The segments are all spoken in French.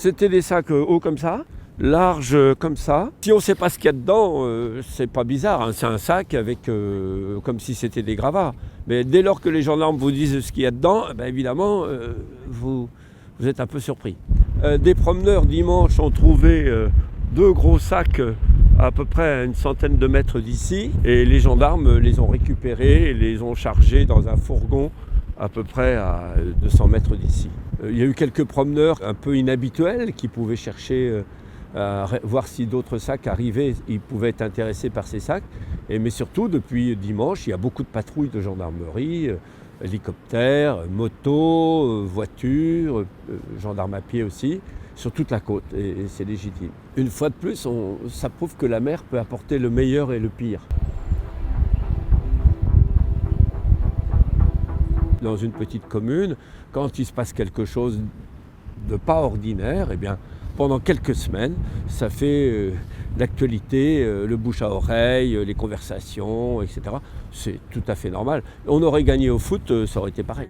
C'était des sacs hauts comme ça, larges comme ça. Si on ne sait pas ce qu'il y a dedans, c'est pas bizarre, hein. C'est un sac avec comme si c'était des gravats. Mais dès lors que les gendarmes vous disent ce qu'il y a dedans, évidemment, vous êtes un peu surpris. Des promeneurs dimanche ont trouvé 2 gros sacs à peu près à une centaine de mètres d'ici. Et les gendarmes les ont récupérés et les ont chargés dans un fourgon à peu près à 200 mètres d'ici. Il y a eu quelques promeneurs un peu inhabituels qui pouvaient chercher à voir si d'autres sacs arrivaient, ils pouvaient être intéressés par ces sacs. Mais surtout, depuis dimanche, il y a beaucoup de patrouilles de gendarmerie, hélicoptères, motos, voitures, gendarmes à pied aussi, sur toute la côte, et c'est légitime. Une fois de plus, ça prouve que la mer peut apporter le meilleur et le pire. Dans une petite commune, quand il se passe quelque chose de pas ordinaire, pendant quelques semaines, ça fait l'actualité, le bouche à oreille, les conversations, etc. C'est tout à fait normal. On aurait gagné au foot, ça aurait été pareil.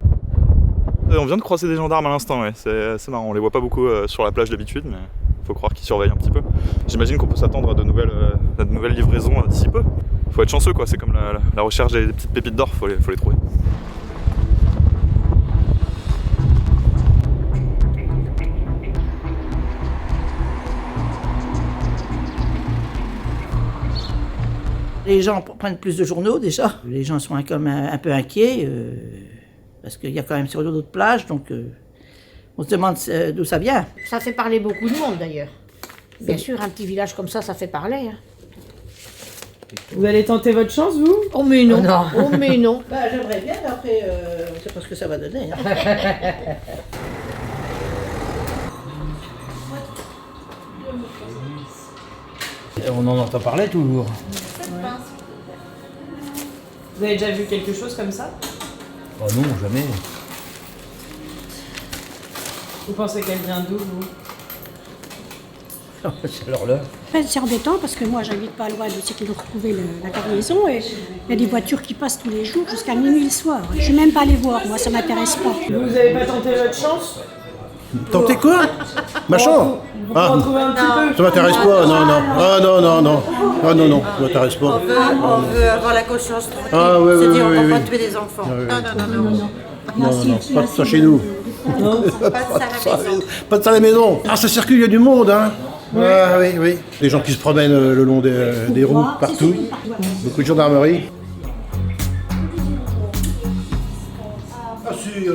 On vient de croiser des gendarmes à l'instant, ouais. C'est marrant, on les voit pas beaucoup sur la plage d'habitude, mais faut croire qu'ils surveillent un petit peu. J'imagine qu'on peut s'attendre à de nouvelles livraisons d'ici peu. Faut être chanceux, quoi. C'est comme la recherche des petites pépites d'or, faut les trouver. Les gens prennent plus de journaux déjà. Les gens sont comme un peu inquiets parce qu'il y a quand même sur d'autres plages, donc on se demande d'où ça vient. Ça fait parler beaucoup de monde d'ailleurs. Bien sûr, un petit village comme ça fait parler. Hein. Vous allez tenter votre chance, vous? Oh mais non, oh mais non. J'aimerais bien, mais après, on ne sait pas ce que ça va donner. Hein. On en entend parler toujours. Ouais. Vous avez déjà vu quelque chose comme ça? Oh non, jamais. Vous pensez qu'elle vient d'où, vous? C'est alors là. C'est embêtant parce que moi j'habite pas loin de ce qu'ils ont retrouvé la cargaison et il y a des voitures qui passent tous les jours jusqu'à minuit le soir. Je ne suis même pas allée voir, moi ça m'intéresse pas. Vous avez pas tenté votre chance? Tentez quoi? Ma chambre? Vous pouvez en trouver un petit peu? Ça m'intéresse pas, non. Ah non, ça m'intéresse pas. On veut avoir la conscience tranquille. Ah oui, Se dire, on oui. va pas tuer des enfants. Non. Non, pas de ça chez nous. Pas de ça à la maison. Pas de ça à la maison. Ah, ça circule, il y a du monde, hein. Ah oui. Des gens qui se promènent le long des routes, partout. Beaucoup de gendarmerie. Ah si.